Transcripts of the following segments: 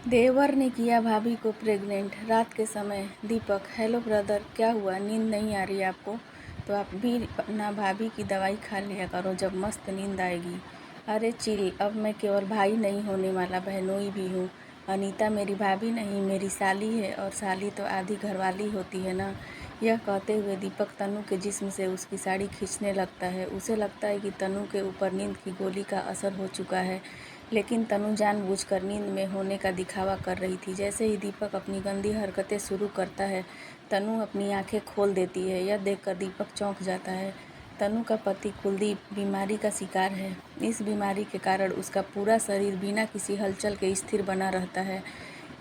देवर ने किया भाभी को प्रेग्नेंट। रात के समय दीपक: हेलो ब्रदर, क्या हुआ, नींद नहीं आ रही आपको? तो आप भी ना भाभी की दवाई खा लिया करो, जब मस्त नींद आएगी। अरे चिल, अब मैं केवल भाई नहीं होने वाला, बहनोई भी हूँ। अनीता मेरी भाभी नहीं, मेरी साली है, और साली तो आधी घरवाली होती है ना। यह कहते हुए दीपक तनु के जिस्म से उसकी साड़ी खींचने लगता है। उसे लगता है कि तनु के ऊपर नींद की गोली का असर हो चुका है, लेकिन तनु जानबूझकर नींद में होने का दिखावा कर रही थी। जैसे ही दीपक अपनी गंदी हरकतें शुरू करता है, तनु अपनी आंखें खोल देती है। यह देखकर दीपक चौंक जाता है। तनु का पति कुलदीप बीमारी का शिकार है। इस बीमारी के कारण उसका पूरा शरीर बिना किसी हलचल के स्थिर बना रहता है।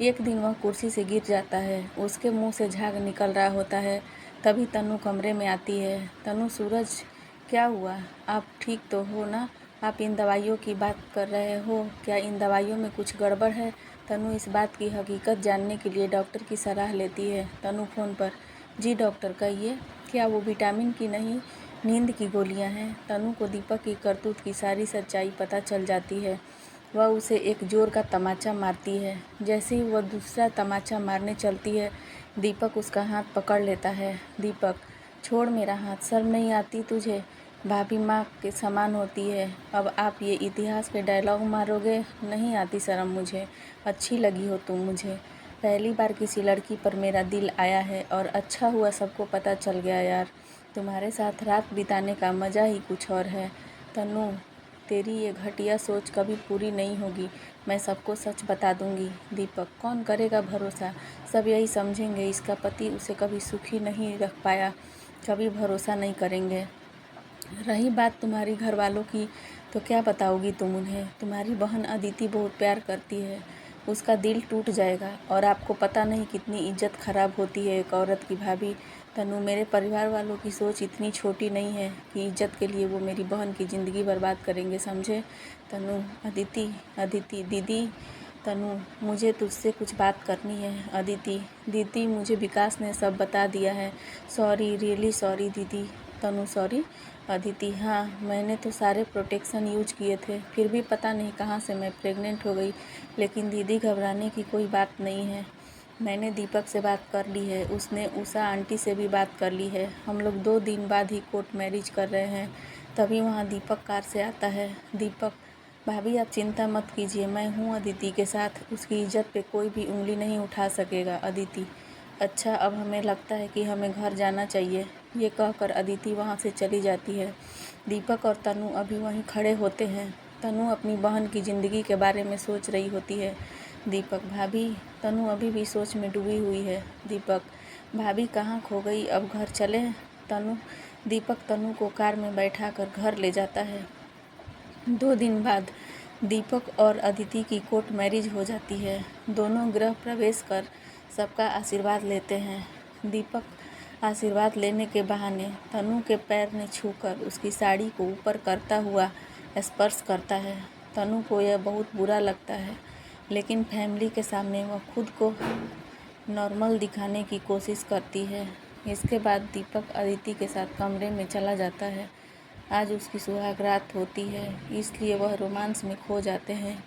एक दिन वह कुर्सी से गिर जाता है, उसके मुंह से झाग निकल रहा होता है। तभी तनु कमरे में आती है। तनु: सूरज, क्या हुआ? आप ठीक तो हो ना? आप इन दवाइयों की बात कर रहे हो, क्या इन दवाइयों में कुछ गड़बड़ है? तनु इस बात की हकीकत जानने के लिए डॉक्टर की सलाह लेती है। तनु फ़ोन पर: जी डॉक्टर, कहिए, क्या वो विटामिन की नहीं, नींद की गोलियां हैं? तनु को दीपक की करतूत की सारी सच्चाई पता चल जाती है। वह उसे एक जोर का तमाचा मारती है। जैसे ही वह दूसरा तमाचा मारने चलती है, दीपक उसका हाथ पकड़ लेता है। दीपक: छोड़ मेरा हाथ, शर्म नहीं आती तुझे? भाभी माँ के समान होती है, अब आप ये इतिहास के डायलॉग मारोगे? नहीं आती शर्म मुझे, अच्छी लगी हो तुम मुझे। पहली बार किसी लड़की पर मेरा दिल आया है, और अच्छा हुआ सबको पता चल गया यार। तुम्हारे साथ रात बिताने का मज़ा ही कुछ और है। तनु, तेरी ये घटिया सोच कभी पूरी नहीं होगी। मैं सबको सच बता दूंगी। दीपक: कौन करेगा भरोसा? सब यही समझेंगे इसका पति उसे कभी सुखी नहीं रख पाया, कभी भरोसा नहीं करेंगे। रही बात तुम्हारी घर वालों की, तो क्या बताओगी तुम उन्हें? तुम्हारी बहन अदिति बहुत प्यार करती है, उसका दिल टूट जाएगा, और आपको पता नहीं कितनी इज्जत खराब होती है एक औरत की। भाभी: तनु, मेरे परिवार वालों की सोच इतनी छोटी नहीं है कि इज्जत के लिए वो मेरी बहन की ज़िंदगी बर्बाद करेंगे, समझे? तनु: अदिति, अदिति दीदी। तनु: मुझे तुझसे कुछ बात करनी है। अदिति: दीदी, मुझे विकास ने सब बता दिया है। सॉरी, रियली सॉरी दीदी। तनु: सॉरी? अदिति: हाँ, मैंने तो सारे प्रोटेक्शन यूज किए थे, फिर भी पता नहीं कहाँ से मैं प्रेग्नेंट हो गई। लेकिन दीदी, घबराने की कोई बात नहीं है। मैंने दीपक से बात कर ली है, उसने उषा आंटी से भी बात कर ली है। हम लोग 2 दिन बाद ही कोर्ट मैरिज कर रहे हैं। तभी वहाँ दीपक कार से आता है। दीपक: भाभी आप चिंता मत कीजिए, मैं हूँ अदिति के साथ, उसकी इज्जत पे कोई भी उंगली नहीं उठा सकेगा। अदिति: अच्छा, अब हमें लगता है कि हमें घर जाना चाहिए। ये कहकर अदिति वहाँ से चली जाती है। दीपक और तनु अभी वहीं खड़े होते हैं। तनु अपनी बहन की ज़िंदगी के बारे में सोच रही होती है। दीपक: भाभी? तनु अभी भी सोच में डूबी हुई है। दीपक: भाभी कहाँ खो गई, अब घर चलें? तनु दीपक तनु को कार में बैठाकर घर ले जाता है। 2 दिन बाद दीपक और अदिति की कोर्ट मैरिज हो जाती है। दोनों गृह प्रवेश कर सबका आशीर्वाद लेते हैं। दीपक आशीर्वाद लेने के बहाने तनु के पैर में छूकर उसकी साड़ी को ऊपर करता हुआ स्पर्श करता है। तनु को यह बहुत बुरा लगता है, लेकिन फैमिली के सामने वह खुद को नॉर्मल दिखाने की कोशिश करती है। इसके बाद दीपक अदिति के साथ कमरे में चला जाता है। आज उसकी सुहाग रात होती है, इसलिए वह रोमांस में खो जाते हैं।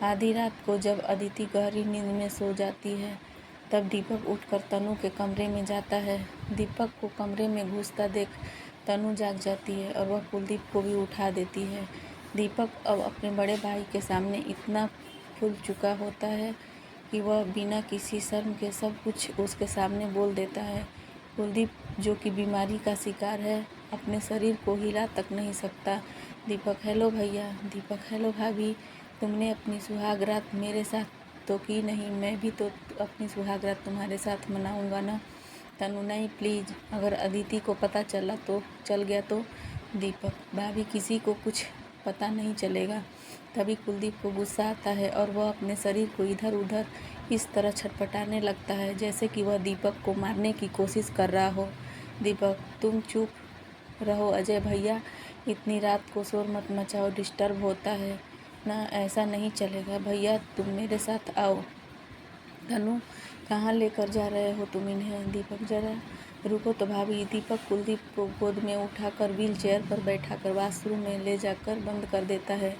आधी रात को जब अदिति गहरी नींद में सो जाती है, तब दीपक उठकर तनु के कमरे में जाता है। दीपक को कमरे में घुसता देख तनु जाग जाती है, और वह कुलदीप को भी उठा देती है। दीपक अब अपने बड़े भाई के सामने इतना फूल चुका होता है कि वह बिना किसी शर्म के सब कुछ उसके सामने बोल देता है। कुलदीप, जो कि बीमारी का शिकार है, अपने शरीर को हिला तक नहीं सकता। दीपक: हेलो भैया। दीपक: हेलो भाभी। तुमने अपनी सुहाग रात मेरे साथ तो की नहीं, मैं भी तो अपनी सुहाग रात तुम्हारे साथ मनाऊंगा ना। तनु: नहीं प्लीज़, अगर अदिति को पता चल गया तो? दीपक: भाभी, किसी को कुछ पता नहीं चलेगा। तभी कुलदीप को गुस्सा आता है, और वह अपने शरीर को इधर उधर इस तरह छटपटाने लगता है जैसे कि वह दीपक को मारने की कोशिश कर रहा हो। दीपक: तुम चुप रहो अजय भैया, इतनी रात को शोर मत मचाओ, डिस्टर्ब होता है ना, ऐसा नहीं चलेगा। भैया तुम मेरे साथ आओ। तनु: कहाँ लेकर जा रहे हो तुम इन्हें? दीपक: जरा रुको तो भाभी। दीपक कुलदीप को गोद में उठाकर व्हील चेयर पर बैठाकर वॉशरूम में ले जाकर बंद कर देता है।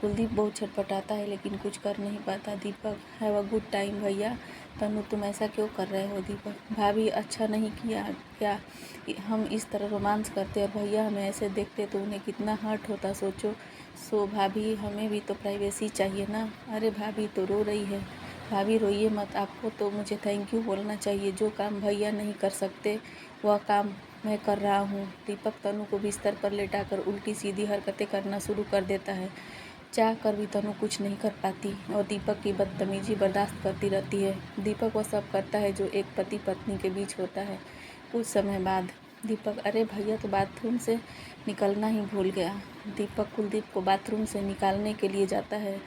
कुलदीप बहुत छटपटाता है लेकिन कुछ कर नहीं पाता। दीपक, हैव अ गुड टाइम भैया। तनु, तुम ऐसा क्यों कर रहे हो? दीपक, भाभी अच्छा नहीं किया क्या हम इस तरह रोमांस करते और भैया हमें ऐसे देखते तो उन्हें कितना हर्ट होता, सोचो। सो भाभी, हमें भी तो प्राइवेसी चाहिए ना। अरे भाभी तो रो रही है। भाभी रोइए मत, आपको तो मुझे थैंक यू बोलना चाहिए। जो काम भैया नहीं कर सकते वह काम मैं कर रहा हूँ। दीपक तनु को बिस्तर पर लेटाकर उल्टी सीधी हरकतें करना शुरू कर देता है। चाह कर भी तनु कुछ नहीं कर पाती और दीपक की बदतमीजी बर्दाश्त करती रहती है। दीपक वह सब करता है जो एक पति पत्नी के बीच होता है। कुछ समय बाद दीपक, अरे भैया तो बाथरूम से निकलना ही भूल गया। दीपक कुलदीप को बाथरूम से निकालने के लिए जाता है।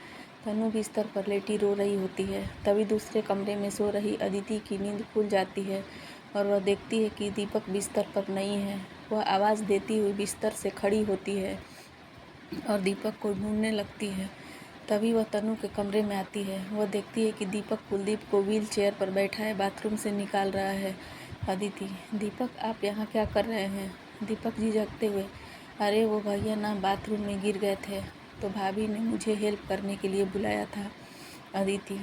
तनु बिस्तर पर लेटी रो रही होती है। तभी दूसरे कमरे में सो रही अदिति की नींद खुल जाती है और वह देखती है कि दीपक बिस्तर पर नहीं है। वह आवाज़ देती हुई बिस्तर से खड़ी होती है और दीपक को ढूंढने लगती है। तभी वह तनु के कमरे में आती है। वह देखती है कि दीपक कुलदीप को व्हील चेयर पर बैठाए बाथरूम से निकाल रहा है। अदिति, दीपक आप यहाँ क्या कर रहे हैं? दीपक झिझकते हुए, अरे वो भैया ना बाथरूम में गिर गए थे तो भाभी ने मुझे हेल्प करने के लिए बुलाया था। अदिति,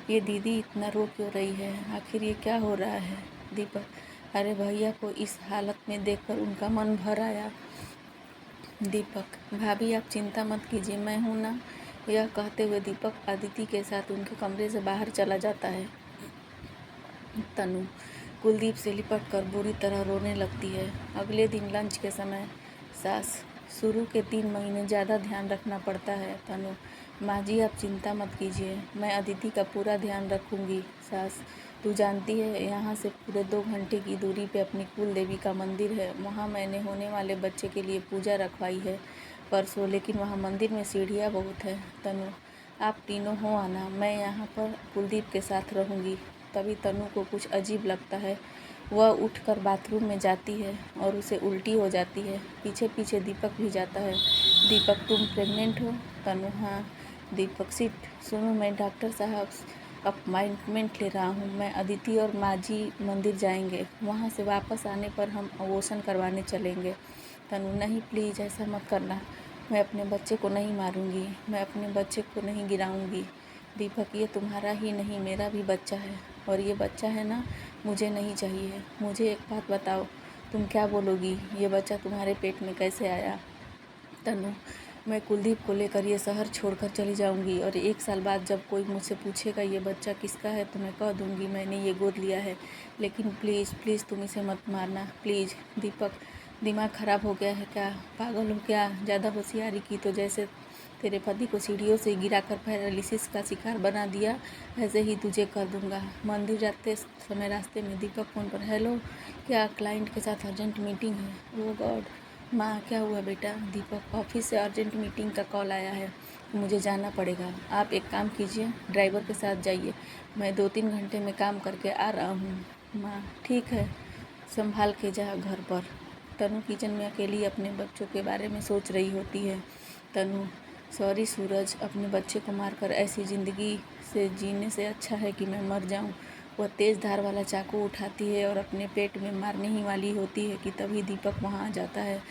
ये दीदी इतना रो क्यों रही है? आखिर ये क्या हो रहा है? दीपक, अरे भैया को इस हालत में देखकर उनका मन भर आया। दीपक, भाभी आप चिंता मत कीजिए, मैं हूँ ना। यह कहते हुए दीपक अदिति के साथ उनके कमरे से बाहर चला जाता है। तनु कुलदीप से लिपट कर बुरी तरह रोने लगती है। अगले दिन लंच के समय, सास, शुरू के 3 महीने ज़्यादा ध्यान रखना पड़ता है। तनु, माँ जी आप चिंता मत कीजिए, मैं अदिति का पूरा ध्यान रखूँगी। सास, तू जानती है यहाँ से पूरे 2 घंटे की दूरी पे अपनी कुल देवी का मंदिर है। वहाँ मैंने होने वाले बच्चे के लिए पूजा रखवाई है परसों, लेकिन वहाँ मंदिर में सीढ़ियाँ बहुत है। तनु, आप तीनों हो आना, मैं यहाँ पर कुलदीप के साथ रहूँगी। तभी तनु को कुछ अजीब लगता है। वह उठकर बाथरूम में जाती है और उसे उल्टी हो जाती है। पीछे पीछे दीपक भी जाता है। दीपक, तुम प्रेग्नेंट हो? तनु, हाँ। दीपक, सिट, सुनो मैं डॉक्टर साहब अपॉइंटमेंट ले रहा हूँ। मैं अदिति और माँ जी मंदिर जाएंगे, वहाँ से वापस आने पर हम अबॉर्शन करवाने चलेंगे। तनु, नहीं प्लीज़ ऐसा मत करना, मैं अपने बच्चे को नहीं मारूंगी, मैं अपने बच्चे को नहीं गिराऊंगी। दीपक, ये तुम्हारा ही नहीं मेरा भी बच्चा है और ये बच्चा है ना, मुझे नहीं चाहिए। मुझे एक बात बताओ, तुम क्या बोलोगी? ये बच्चा तुम्हारे पेट में कैसे आया? तनु, मैं कुलदीप को लेकर ये शहर छोड़कर चली जाऊंगी और 1 साल बाद जब कोई मुझसे पूछेगा ये बच्चा किसका है तो मैं कह दूंगी मैंने ये गोद लिया है। लेकिन प्लीज़ प्लीज़ तुम इसे मत मारना, प्लीज़। दीपक, दिमाग ख़राब हो गया है क्या? पागल हो क्या? ज़्यादा होशियारी की तो जैसे तेरे पति को सीढ़ियों से गिराकर पैरालिसिस का शिकार बना दिया, ऐसे ही तुझे कर दूंगा। मंदिर जाते समय रास्ते में दीपक फ़ोन पर, हेलो, क्या क्लाइंट के साथ अर्जेंट मीटिंग है? ओह गॉड। माँ, क्या हुआ बेटा? दीपक, ऑफिस से अर्जेंट मीटिंग का कॉल आया है, मुझे जाना पड़ेगा। आप एक काम कीजिए, ड्राइवर के साथ जाइए, मैं 2-3 घंटे में काम करके आ रहा हूँ। माँ, ठीक है, संभाल के जा घर पर। तनु किचन में अकेली अपने बच्चों के बारे में सोच रही होती है। तनु, सॉरी सूरज, अपने बच्चे को मारकर ऐसी ज़िंदगी से जीने से अच्छा है कि मैं मर जाऊं। वह तेज़ धार वाला चाकू उठाती है और अपने पेट में मारने ही वाली होती है कि तभी दीपक वहां आ जाता है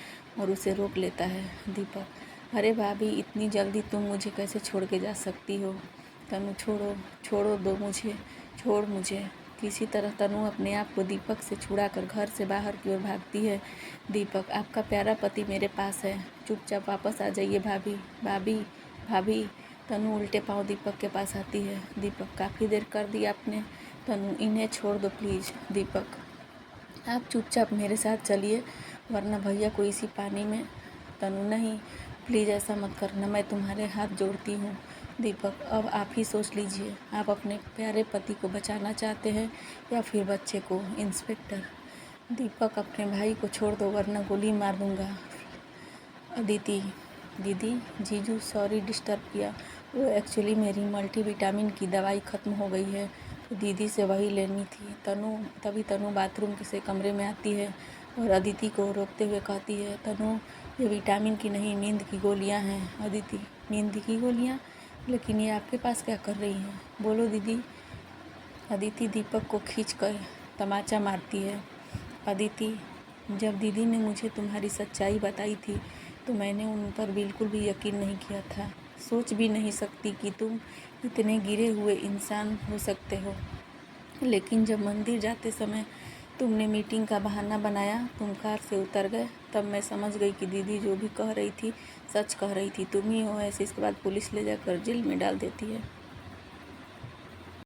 और उसे रोक लेता है। दीपक, अरे भाभी, इतनी जल्दी तुम मुझे कैसे छोड़ के जा सकती हो? तनु, छोड़ो, छोड़ो दो मुझे, छोड़ मुझे। किसी तरह तनु अपने आप को दीपक से छुड़ाकर घर से बाहर की ओर भागती है। दीपक, आपका प्यारा पति मेरे पास है, चुपचाप वापस आ जाइए भाभी। भाभी, भाभी। तनु उल्टे पांव दीपक के पास आती है। दीपक, काफ़ी देर कर दी आपने। तनु, इन्हें छोड़ दो प्लीज़। दीपक, आप चुपचाप मेरे साथ चलिए वरना भैया को इसी पानी में। तनु, नहीं प्लीज़ ऐसा मत करना, मैं तुम्हारे हाथ जोड़ती हूँ। दीपक, अब आप ही सोच लीजिए, आप अपने प्यारे पति को बचाना चाहते हैं या फिर बच्चे को? इंस्पेक्टर। दीपक, अपने भाई को छोड़ दो वरना गोली मार दूंगा। अदिति, दीदी, जीजू सॉरी डिस्टर्ब किया, वो एक्चुअली मेरी मल्टीविटामिन की दवाई ख़त्म हो गई है तो दीदी से वही लेनी थी। तभी तनु बाथरूम से कमरे में आती है और अदिति को रोकते हुए कहती है, तनु, ये विटामिन की नहीं नींद की गोलियां हैं। अदिति, नींद की गोलियां? लेकिन ये आपके पास क्या कर रही हैं? बोलो दीदी। अदिति दीपक को खींच कर तमाचा मारती है। अदिति, जब दीदी ने मुझे तुम्हारी सच्चाई बताई थी तो मैंने उन पर बिल्कुल भी यकीन नहीं किया था। सोच भी नहीं सकती कि तुम इतने गिरे हुए इंसान हो सकते हो। लेकिन जब मंदिर जाते समय तुमने मीटिंग का बहाना बनाया, तुम कार से उतर गए, तब मैं समझ गई कि दीदी जो भी कह रही थी सच कह रही थी। तुम ही हो ऐसे, इसके बाद पुलिस ले जाकर जेल में डाल देती है।